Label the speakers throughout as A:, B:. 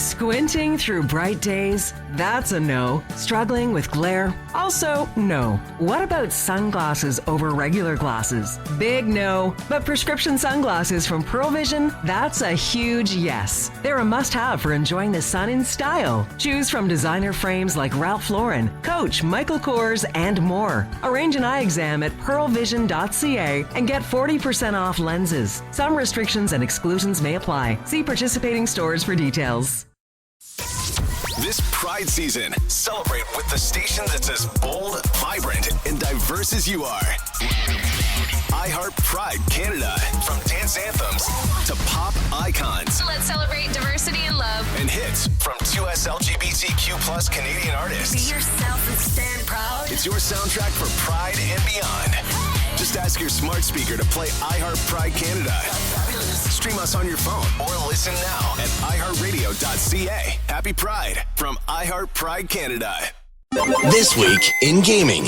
A: Squinting through bright days? That's a no. Struggling with glare? Also, no. What about sunglasses over regular glasses? Big no. But prescription sunglasses from Pearl Vision? That's a huge yes. They're a must-have for enjoying the sun in style. Choose from designer frames like Ralph Lauren, Coach, Michael Kors, and more. Arrange an eye exam at pearlvision.ca and get 40% off lenses. Some restrictions and exclusions may apply. See participating stores for details.
B: This Pride season, celebrate with the station that's as bold, vibrant, and diverse as you are. iHeart Pride Canada. From dance anthems to pop icons.
C: Let's celebrate diversity and love.
B: And hits from 2S LGBTQ plus Canadian artists.
D: Be yourself and stand proud.
B: It's your soundtrack for Pride and beyond. Just ask your smart speaker to play iHeart Pride Canada. Stream us on your phone or listen now at iHeartRadio.ca. Happy Pride from iHeart Pride Canada.
E: This week in gaming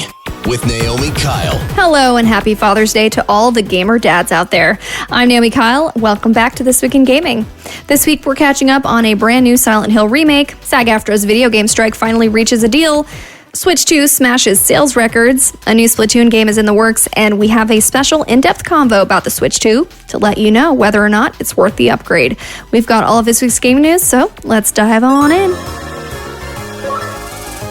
E: with Naomi Kyle.
F: Hello and happy Father's Day to all the gamer dads out there. I'm Naomi Kyle. Welcome back to This Week in Gaming. This week we're catching up on a brand new Silent Hill remake. SAG-AFTRA's video game strike finally reaches a deal. Switch 2 smashes sales records, a new Splatoon game is in the works, and we have a special in-depth convo about the Switch 2 to let you know whether or not it's worth the upgrade. We've got all of this week's gaming news, so let's dive on in.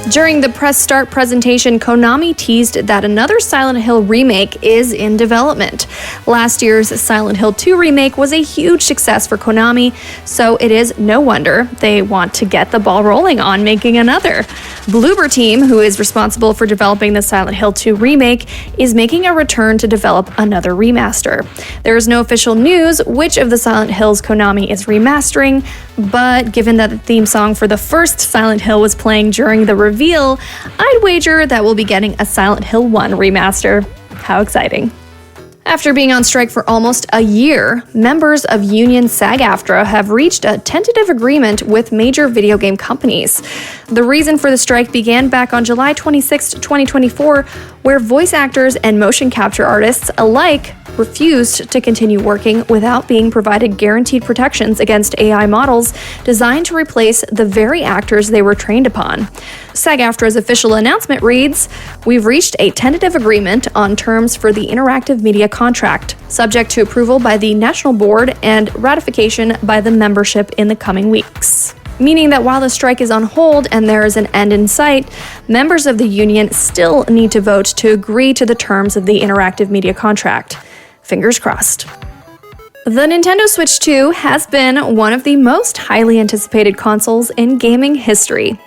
F: During the press start presentation, Konami teased that another Silent Hill remake is in development. Last year's Silent Hill 2 remake was a huge success for Konami, so it is no wonder they want to get the ball rolling on making another. Bloober Team, who is responsible for developing the Silent Hill 2 remake, is making a return to develop another remaster. There is no official news which of the Silent Hills Konami is remastering, but given that the theme song for the first Silent Hill was playing during the reveal, I'd wager that we'll be getting a Silent Hill 1 remaster. How exciting. After being on strike for almost a year, members of union SAG-AFTRA have reached a tentative agreement with major video game companies. The reason for the strike began back on July 26, 2024, where voice actors and motion capture artists alike refused to continue working without being provided guaranteed protections against AI models designed to replace the very actors they were trained upon. SAG-AFTRA's official announcement reads, "We've reached a tentative agreement on terms for the interactive media contract, subject to approval by the National Board and ratification by the membership in the coming weeks." Meaning that while the strike is on hold and there is an end in sight, members of the union still need to vote to agree to the terms of the interactive media contract. Fingers crossed. The Nintendo Switch 2 has been one of the most highly anticipated consoles in gaming history.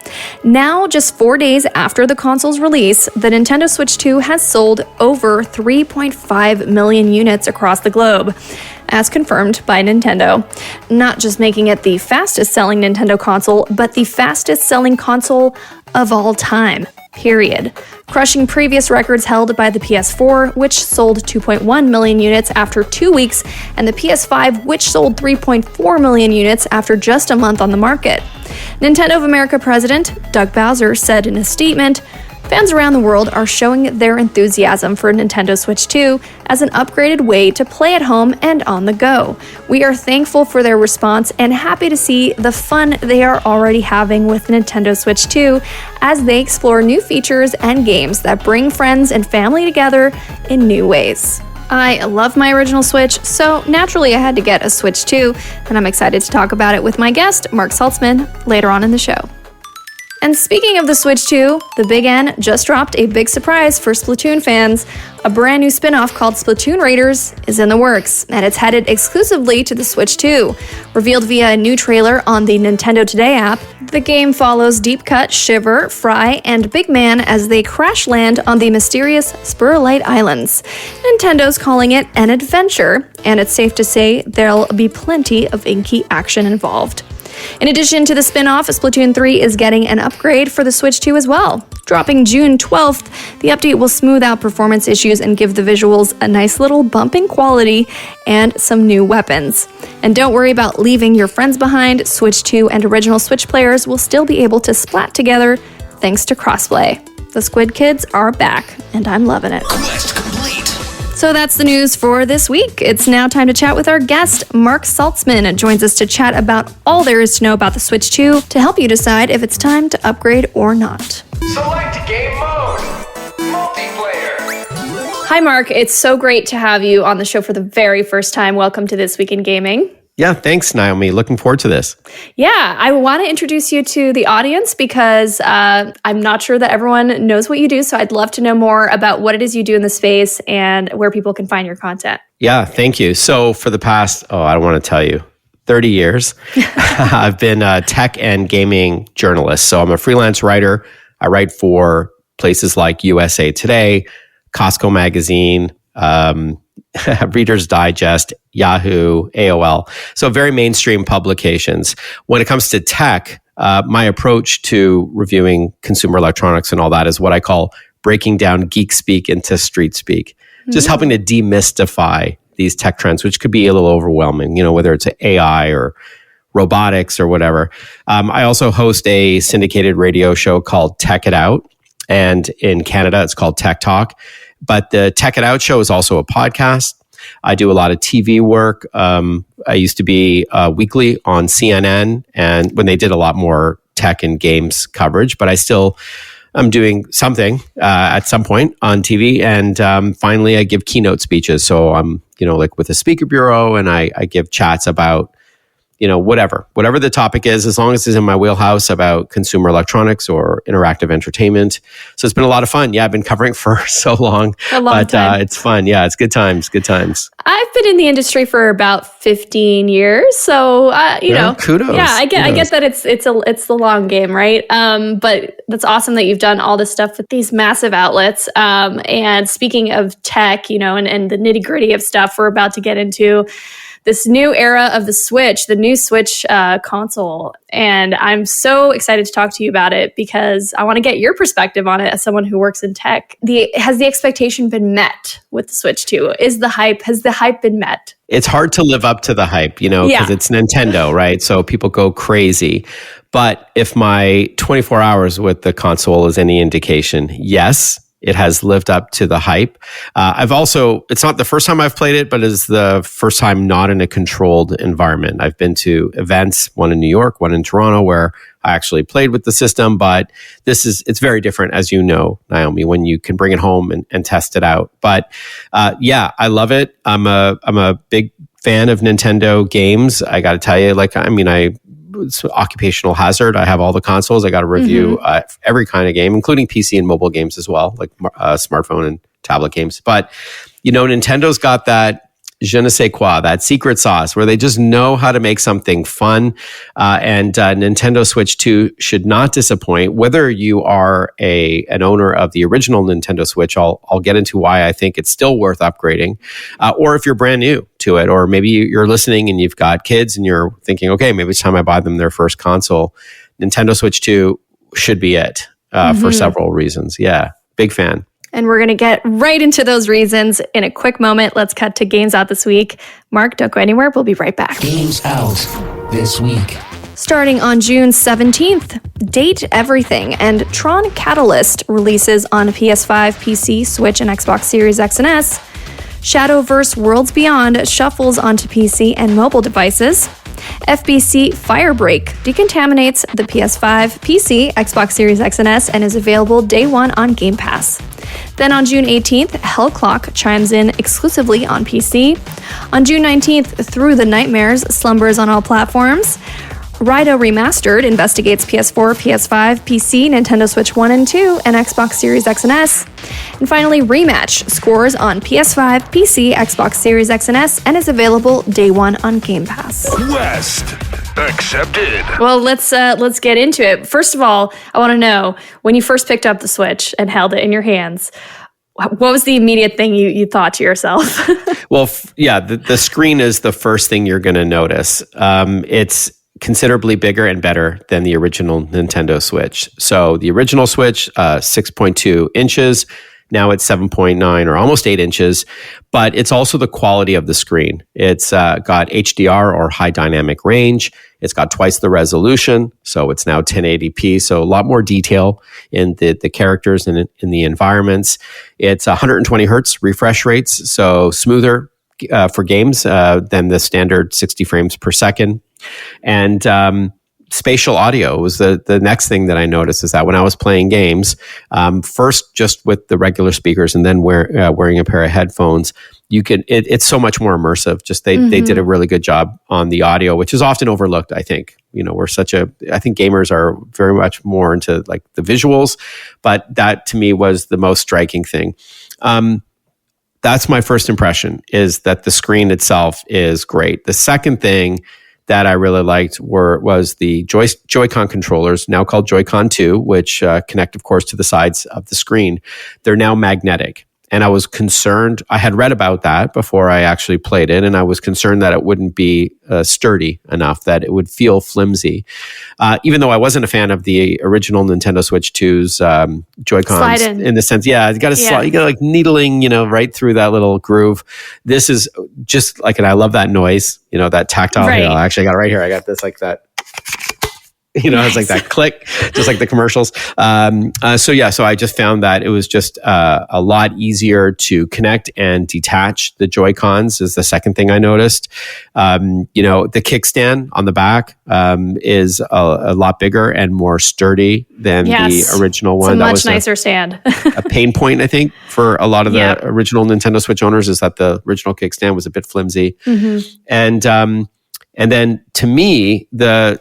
F: Now, just 4 days after the console's release, the Nintendo Switch 2 has sold over 3.5 million units across the globe, as confirmed by Nintendo. Not just making it the fastest-selling Nintendo console, but the fastest-selling console of all time. Period. Crushing previous records held by the PS4, which sold 2.1 million units after 2 weeks, and the PS5, which sold 3.4 million units after just a month on the market. Nintendo of America president Doug Bowser said in a statement, "Fans around the world are showing their enthusiasm for Nintendo Switch 2 as an upgraded way to play at home and on the go. We are thankful for their response and happy to see the fun they are already having with Nintendo Switch 2 as they explore new features and games that bring friends and family together in new ways." I love my original Switch, so naturally I had to get a Switch 2, and I'm excited to talk about it with my guest, Marc Saltzman, later on in the show. And speaking of the Switch 2, the Big N just dropped a big surprise for Splatoon fans. A brand new spin-off called Splatoon Raiders is in the works, and it's headed exclusively to the Switch 2. Revealed via a new trailer on the Nintendo Today app, the game follows Deep Cut, Shiver, Fry, and Big Man as they crash land on the mysterious Spurlight Islands. Nintendo's calling it an adventure, and it's safe to say there'll be plenty of inky action involved. In addition to the spin-off, Splatoon 3 is getting an upgrade for the Switch 2 as well. Dropping June 12th, the update will smooth out performance issues and give the visuals a nice little bump in quality and some new weapons. And don't worry about leaving your friends behind. Switch 2 and original Switch players will still be able to splat together thanks to crossplay. The Squid Kids are back, and I'm loving it.
E: Quest complete.
F: So that's the news for this week. It's now time to chat with our guest, Marc Saltzman, joins us to chat about all there is to know about the Switch 2 to help you decide if it's time to upgrade or not.
G: Select game mode. Multiplayer.
F: Hi, Mark. It's so great to have you on the show for the very first time. Welcome to This Week in Gaming.
H: Yeah, thanks, Naomi. Looking forward to this.
F: Yeah, I want to introduce you to the audience because I'm not sure that everyone knows what you do. So I'd love to know more about what it is you do in the space and where people can find your content.
H: Yeah, thank you. So for the past, I don't want to tell you, 30 years, I've been a tech and gaming journalist. So I'm a freelance writer. I write for places like USA Today, Costco Magazine, Reader's Digest, Yahoo, AOL. So very mainstream publications. When it comes to tech, my approach to reviewing consumer electronics and all that is what I call breaking down geek speak into street speak. Just helping to demystify these tech trends, which could be a little overwhelming, whether it's AI or robotics or whatever. I also host a syndicated radio show called Tech It Out. And in Canada, it's called Tech Talk. But the Tech It Out show is also a podcast. I do a lot of TV work. I used to be weekly on CNN, and when they did a lot more tech and games coverage, but I'm doing something at some point on TV. And finally, I give keynote speeches. So I'm, like with a speaker bureau, and I give chats about whatever the topic is, as long as it's in my wheelhouse about consumer electronics or interactive entertainment. So it's been a lot of fun. Yeah, I've been covering for so long. But it's fun. Yeah, it's good times.
F: I've been in the industry for about 15 years. So,
H: kudos.
F: Yeah, I get that it's the long game, right? But that's awesome that you've done all this stuff with these massive outlets. And speaking of tech, and the nitty gritty of stuff we're about to get into, this new era of the Switch, the new Switch console. And I'm so excited to talk to you about it because I want to get your perspective on it as someone who works in tech. Has the expectation been met with the Switch 2? Has the hype been met?
H: It's hard to live up to the hype, because it's Nintendo, right? So people go crazy. But if my 24 hours with the console is any indication, yes, it has lived up to the hype. It's not the first time I've played it, but it's the first time not in a controlled environment. I've been to events, one in New York, one in Toronto, where I actually played with the system, but it's very different, as you know, Naomi, when you can bring it home and test it out. But I love it. I'm a big fan of Nintendo games. I got to tell you, it's occupational hazard. I have all the consoles. I got to review every kind of game, including PC and mobile games as well, like smartphone and tablet games. But, Nintendo's got that je ne sais quoi, that secret sauce where they just know how to make something fun. And Nintendo Switch 2 should not disappoint. Whether you are an owner of the original Nintendo Switch, I'll get into why I think it's still worth upgrading. Or if you're brand new to it, or maybe you're listening and you've got kids and you're thinking, okay, maybe it's time I buy them their first console. Nintendo Switch 2 should be it for several reasons. Yeah, big fan.
F: And we're going to get right into those reasons in a quick moment. Let's cut to Games Out this week. Mark, don't go anywhere. We'll be right back.
E: Games Out this week.
F: Starting on June 17th, Date Everything and Tron Catalyst releases on PS5, PC, Switch, and Xbox Series X and S. Shadowverse Worlds Beyond shuffles onto PC and mobile devices. FBC Firebreak decontaminates the PS5, PC, Xbox Series X and S, and is available day one on Game Pass. Then on June 18th, Hellclock chimes in exclusively on PC. On June 19th, Through the Nightmares slumbers on all platforms. Raido Remastered investigates PS4, PS5, PC, Nintendo Switch 1 and 2, and Xbox Series X and S. And finally, Rematch scores on PS5, PC, Xbox Series X and S, and is available day one on Game Pass.
G: Quest accepted.
F: Well, let's get into it. First of all, I want to know, when you first picked up the Switch and held it in your hands, what was the immediate thing you thought to yourself?
H: Well, the screen is the first thing you're going to notice. It's considerably bigger and better than the original Nintendo Switch. So the original Switch, 6.2 inches, Now it's 7.9 or almost 8 inches, but it's also the quality of the screen. It's got HDR or high dynamic range. It's got twice the resolution, so it's now 1080p, so a lot more detail in the characters and in the environments. It's 120 hertz refresh rates, so smoother for games than the standard 60 frames per second. And spatial audio was the next thing that I noticed, is that when I was playing games, first just with the regular speakers and then wearing a pair of headphones, it's so much more immersive. Just they did a really good job on the audio, which is often overlooked. I think, I think gamers are very much more into like the visuals, but that to me was the most striking thing. That's my first impression, is that the screen itself is great. The second thing that I really liked was the Joy-Con controllers, now called Joy-Con 2, which connect, of course, to the sides of the screen. They're now magnetic. And I was concerned, I had read about that before I actually played it, and I was concerned that it wouldn't be sturdy enough, that it would feel flimsy. Even though I wasn't a fan of the original Nintendo Switch 2's Joy-Cons, in the sense, you got to slide, you got like needling, right through that little groove. This is just like, and I love that noise, that tactile.
F: Right.
H: Actually, I got it right here. I got this like that. It's like that click, just like the commercials. So I just found that it was just a lot easier to connect and detach the Joy-Cons is the second thing I noticed. The kickstand on the back is a lot bigger and more sturdy than the original one.
F: It's a much nicer stand.
H: A pain point, I think, for a lot of the original Nintendo Switch owners, is that the original kickstand was a bit flimsy. And then to me, the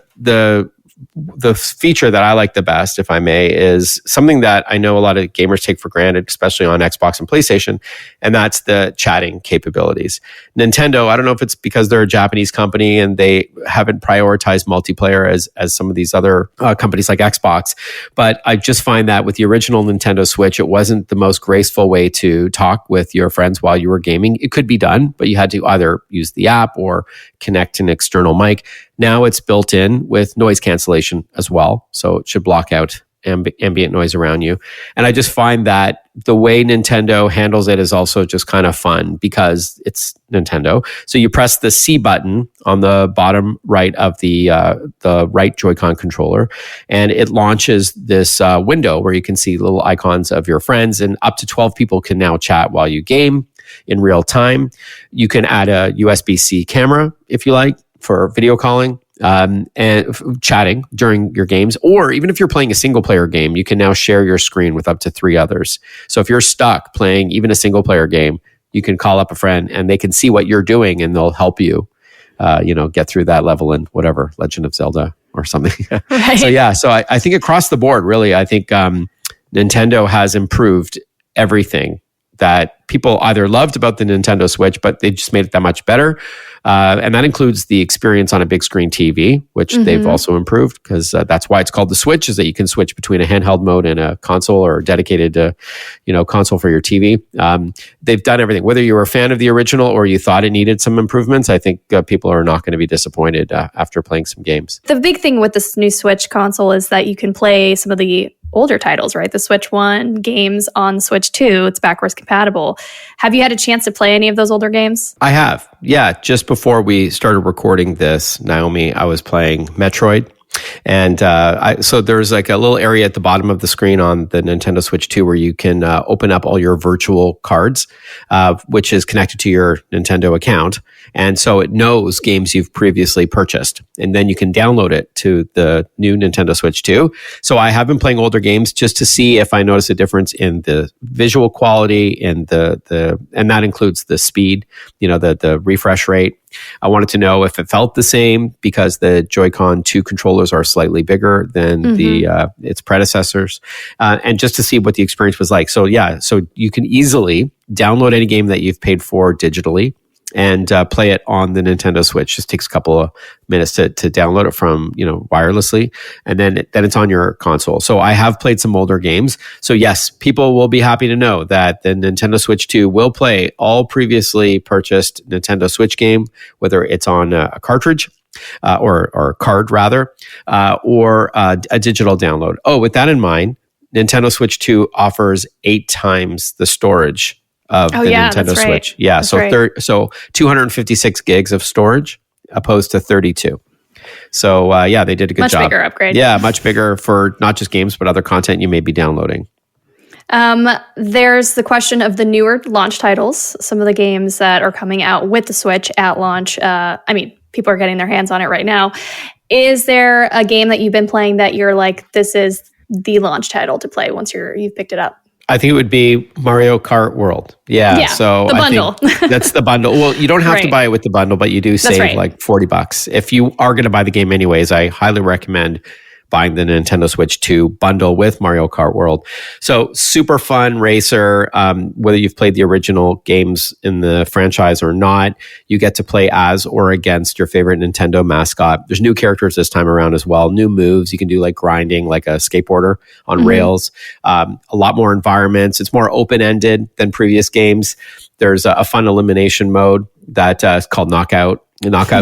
H: feature that I like the best, if I may, is something that I know a lot of gamers take for granted, especially on Xbox and PlayStation, and that's the chatting capabilities. Nintendo, I don't know if it's because they're a Japanese company and they haven't prioritized multiplayer as some of these other companies like Xbox, but I just find that with the original Nintendo Switch, it wasn't the most graceful way to talk with your friends while you were gaming. It could be done, but you had to either use the app or connect an external mic. Now it's built in with noise cancellation as well, so it should block out ambient noise around you. And I just find that the way Nintendo handles it is also just kind of fun because it's Nintendo. So you press the C button on the bottom right of the right Joy-Con controller, and it launches this window where you can see little icons of your friends, and up to 12 people can now chat while you game in real time. You can add a USB-C camera if you like, for video calling and chatting during your games. Or even if you're playing a single player game, you can now share your screen with up to 3 others. So if you're stuck playing even a single player game, you can call up a friend and they can see what you're doing and they'll help you, get through that level in whatever, Legend of Zelda or something. Right. So I think across the board, really, I think Nintendo has improved everything that people either loved about the Nintendo Switch, but they just made it that much better. And that includes the experience on a big screen TV, which they've also improved, because that's why it's called the Switch, is that you can switch between a handheld mode and a console or a dedicated console for your TV. They've done everything. Whether you were a fan of the original or you thought it needed some improvements, I think people are not going to be disappointed after playing some games.
F: The big thing with this new Switch console is that you can play some of the older titles, right? The Switch 1 games on Switch 2, it's backwards compatible. Have you had a chance to play any of those older games?
H: I have. Yeah. Just before we started recording this, Naomi, I was playing Metroid. And so there's like a little area at the bottom of the screen on the Nintendo Switch 2 where you can open up all your virtual cards, which is connected to your Nintendo account. And so it knows games you've previously purchased. And then you can download it to the new Nintendo Switch 2. So I have been playing older games just to see if I notice a difference in the visual quality and and that includes the speed, the refresh rate. I wanted to know if it felt the same because the Joy-Con 2 controllers are slightly bigger than its predecessors, and just to see what the experience was like. So you can easily download any game that you've paid for digitally and play it on the Nintendo Switch. Just takes a couple of minutes to download it from wirelessly, and then it's on your console. So I have played some older games. So yes, people will be happy to know that the Nintendo Switch 2 will play all previously purchased Nintendo Switch game, whether it's on a cartridge or a card rather, or a digital download. Oh, with that in mind, Nintendo Switch 2 offers 8 times the storage of the Nintendo Switch. Yeah, so 256 gigs of storage opposed to 32. So they did a good job.
F: Much bigger upgrade.
H: Yeah, much bigger for not just games, but other content you may be downloading.
F: There's the question of the newer launch titles, some of the games that are coming out with the Switch at launch. People are getting their hands on it right now. Is there a game that you've been playing that you're like, this is the launch title to play once you've picked it up?
H: I think it would be Mario Kart World. Yeah. So
F: the bundle.
H: I think that's the bundle. Well, you don't have to buy it with the bundle, but you do save like $40. If you are going to buy the game anyways, I highly recommend buying the Nintendo Switch 2 bundle with Mario Kart World. So super fun racer. Whether you've played the original games in the franchise or not, you get to play as or against your favorite Nintendo mascot. There's new characters this time around as well. New moves. You can do like grinding, like a skateboarder on rails. A lot more environments. It's more open-ended than previous games. There's a fun elimination mode that is called Knockout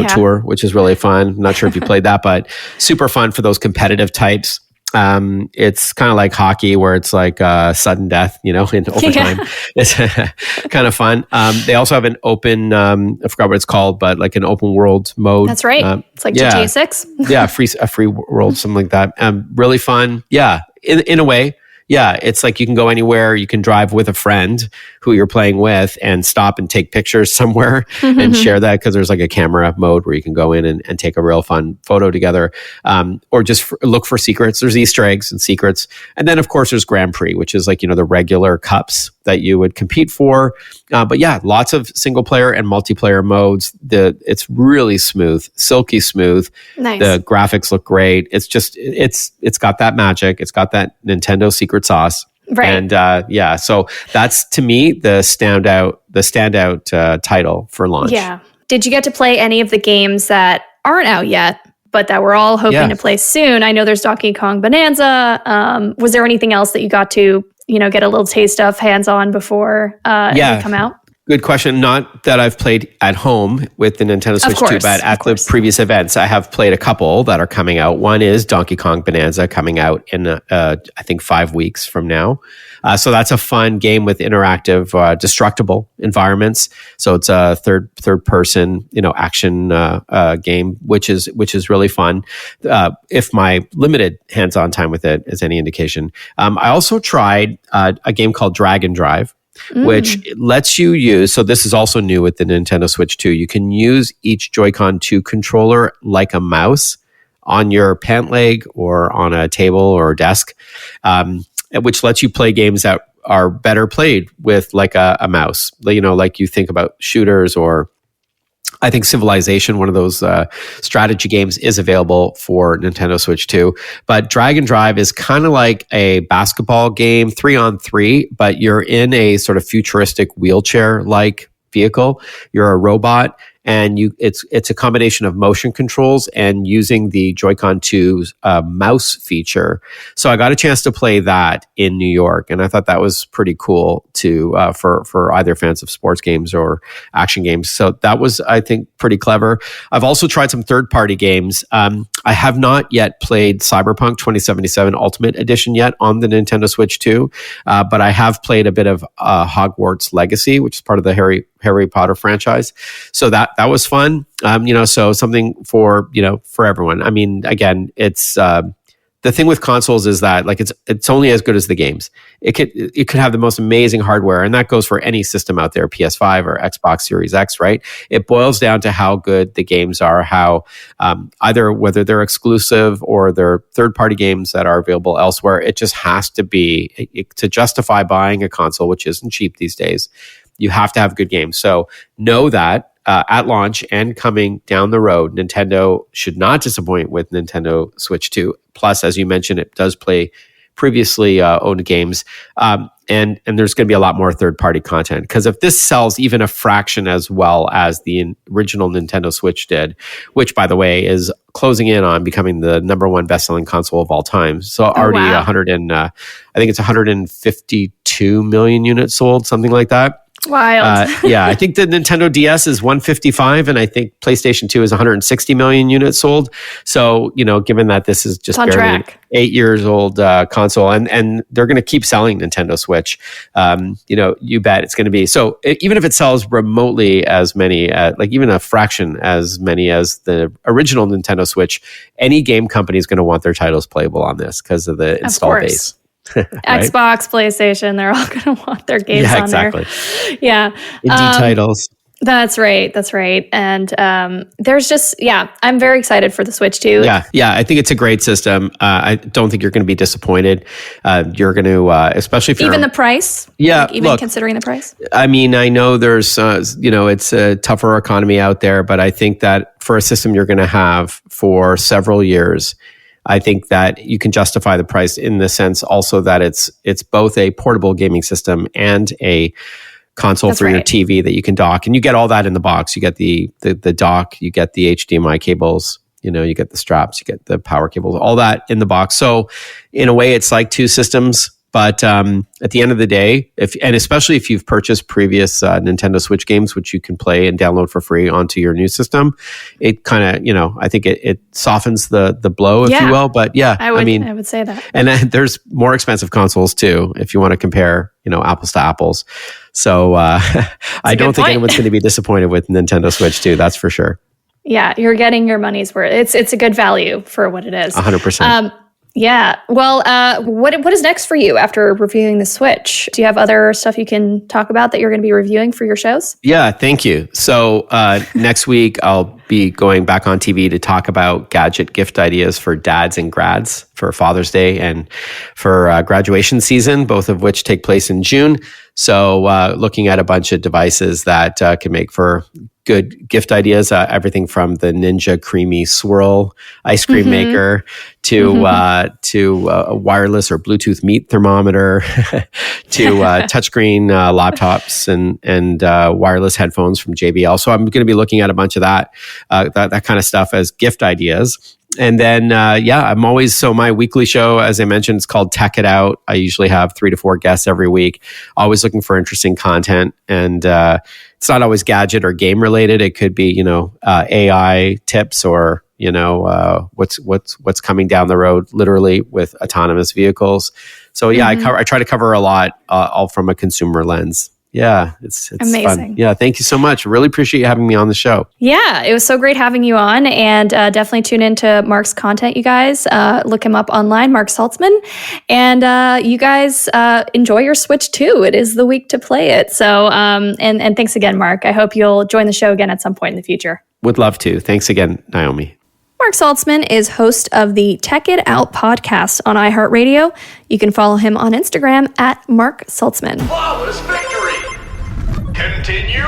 H: Tour, which is really fun. I'm not sure if you played that, but super fun for those competitive types. It's kind of like hockey where it's like sudden death, in overtime. It's kind of fun. They also have an open, I forgot what it's called, but like an open world mode.
F: That's right. It's like GTA 6.
H: A free world, something like that. Really fun. Yeah, in a way. Yeah, it's like you can go anywhere. You can drive with a friend who you're playing with and stop and take pictures somewhere and share that because there's like a camera mode where you can go in and take a real fun photo together, or just look for secrets. There's Easter eggs and secrets. And then, of course, there's Grand Prix, which is like, the regular cups that you would compete for. But yeah, lots of single player and multiplayer modes. It's really smooth, silky smooth.
F: Nice.
H: The graphics look great. It's just, it's got that magic. It's got that Nintendo secret sauce.
F: Right.
H: And so that's to me the standout title for launch.
F: Yeah. Did you get to play any of the games that aren't out yet, but that we're all hoping to play soon? I know there's Donkey Kong Bonanza. Was there anything else that you got to, get a little taste of hands-on before it come out?
H: Good question. Not that I've played at home with the Nintendo Switch 2, but at the previous events, I have played a couple that are coming out. One is Donkey Kong Bonanza coming out in, I think, 5 weeks from now. So that's a fun game with interactive, destructible environments. So it's a third person, action game, which is really fun. If my limited hands-on time with it is any indication. I also tried a game called Drag and Drive, which lets you use, so this is also new with the Nintendo Switch 2, you can use each Joy-Con 2 controller like a mouse on your pant leg or on a table or desk, which lets you play games that are better played with like a mouse. Like you think about shooters, or I think Civilization, one of those strategy games, is available for Nintendo Switch 2. But Drag and Drive is kind of like a basketball game, 3-on-3, but you're in a sort of futuristic wheelchair-like vehicle. You're a robot, and it's a combination of motion controls and using the Joy-Con 2's mouse feature. So I got a chance to play that in New York, and I thought that was pretty cool to for either fans of sports games or action games. So that was, I think, pretty clever. I've also tried some third-party games. I have not yet played Cyberpunk 2077 Ultimate Edition yet on the Nintendo Switch 2, but I have played a bit of Hogwarts Legacy, which is part of the Harry Potter franchise. So that was fun. So something for everyone. I mean, again, it's the thing with consoles is that like it's only as good as the games. It could have the most amazing hardware, and that goes for any system out there, PS5 or Xbox Series X, right? It boils down to how good the games are, how either whether they're exclusive or they're third-party games that are available elsewhere. It just has to be to justify buying a console, which isn't cheap these days. You have to have good games. So know that at launch and coming down the road, Nintendo should not disappoint with Nintendo Switch 2. Plus, as you mentioned, it does play previously owned games. And there's going to be a lot more third-party content. Because if this sells even a fraction as well as the original Nintendo Switch did, which, by the way, is closing in on becoming the number one best-selling console of all time. So already I think it's 152 million units sold, something like that.
F: Wild.
H: I think the Nintendo DS is 155, and I think PlayStation 2 is 160 million units sold. So, given that this is just barely an 8 years old console, and they're going to keep selling Nintendo Switch, you bet it's going to be. So even if it sells remotely as many, like even a fraction as many as the original Nintendo Switch, any game company is going to want their titles playable on this because of the install base.
F: Right? Xbox, PlayStation, they're all going to want their games on there. Yeah.
H: Indie titles.
F: That's right. And there's just, I'm very excited for the Switch too.
H: Yeah. I think it's a great system. I don't think you're going to be disappointed. You're going to, especially if you're...
F: Even the price?
H: Yeah.
F: Look, considering the price?
H: I mean, I know there's, it's a tougher economy out there, but I think that for a system you're going to have for several years, I think that you can justify the price in the sense also that it's both a portable gaming system and a console for your TV that you can dock, and you get all that in the box. You get the dock, you get the HDMI cables, you get the straps, you get the power cables, all that in the box. So in a way, it's like two systems. But at the end of the day, especially if you've purchased previous Nintendo Switch games, which you can play and download for free onto your new system, it kind of, I think it softens the blow, if you will. But I
F: would say that.
H: And there's more expensive consoles too, if you want to compare, apples to apples. So I don't think anyone's going to be disappointed with Nintendo Switch 2. That's for sure.
F: Yeah, you're getting your money's worth. It's a good value for what it is.
H: 100%.
F: Yeah. Well, what is next for you after reviewing the Switch? Do you have other stuff you can talk about that you're going to be reviewing for your shows?
H: Yeah, thank you. So next week, I'll be going back on TV to talk about gadget gift ideas for dads and grads for Father's Day and for graduation season, both of which take place in June. So looking at a bunch of devices that can make for good gift ideas, everything from the Ninja Creamy Swirl ice cream maker to a wireless or Bluetooth meat thermometer to touchscreen laptops and wireless headphones from JBL. So I'm going to be looking at a bunch of that kind of stuff as gift ideas. And then, I'm always, my weekly show, as I mentioned, it's called Tech It Out. I usually have 3 to 4 guests every week, always looking for interesting content. And it's not always gadget or game related. It could be, AI tips or, what's coming down the road, literally with autonomous vehicles. So I try to cover a lot, all from a consumer lens. Yeah, it's
F: amazing.
H: Fun. Yeah, thank you so much. Really appreciate you having me on the show.
F: Yeah, it was so great having you on, and definitely tune into Mark's content, you guys. Look him up online, Marc Saltzman, and you guys enjoy your Switch too. It is the week to play it. So, and thanks again, Mark. I hope you'll join the show again at some point in the future.
H: Would love to. Thanks again, Naomi.
F: Marc Saltzman is host of the Tech It Out podcast on iHeartRadio. You can follow him on Instagram at Marc Saltzman.
G: Flawless victory! Continue!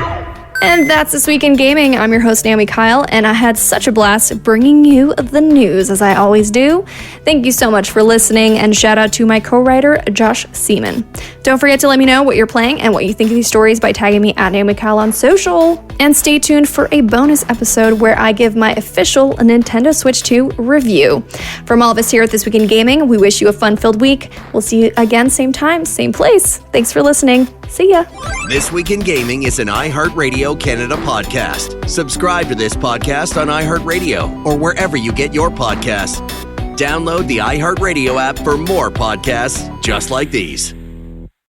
F: And that's This Week in Gaming. I'm your host, Naomi Kyle, and I had such a blast bringing you the news, as I always do. Thank you so much for listening, and shout out to my co-writer, Josh Seaman. Don't forget to let me know what you're playing and what you think of these stories by tagging me at Naomi Kyle on social. And stay tuned for a bonus episode where I give my official Nintendo Switch 2 review. From all of us here at This Week in Gaming, we wish you a fun-filled week. We'll see you again, same time, same place. Thanks for listening. See ya.
E: This Week in Gaming is an iHeartRadio Canada podcast. Subscribe to this podcast on iHeartRadio or wherever you get your podcasts. Download the iHeartRadio app for more podcasts just like these.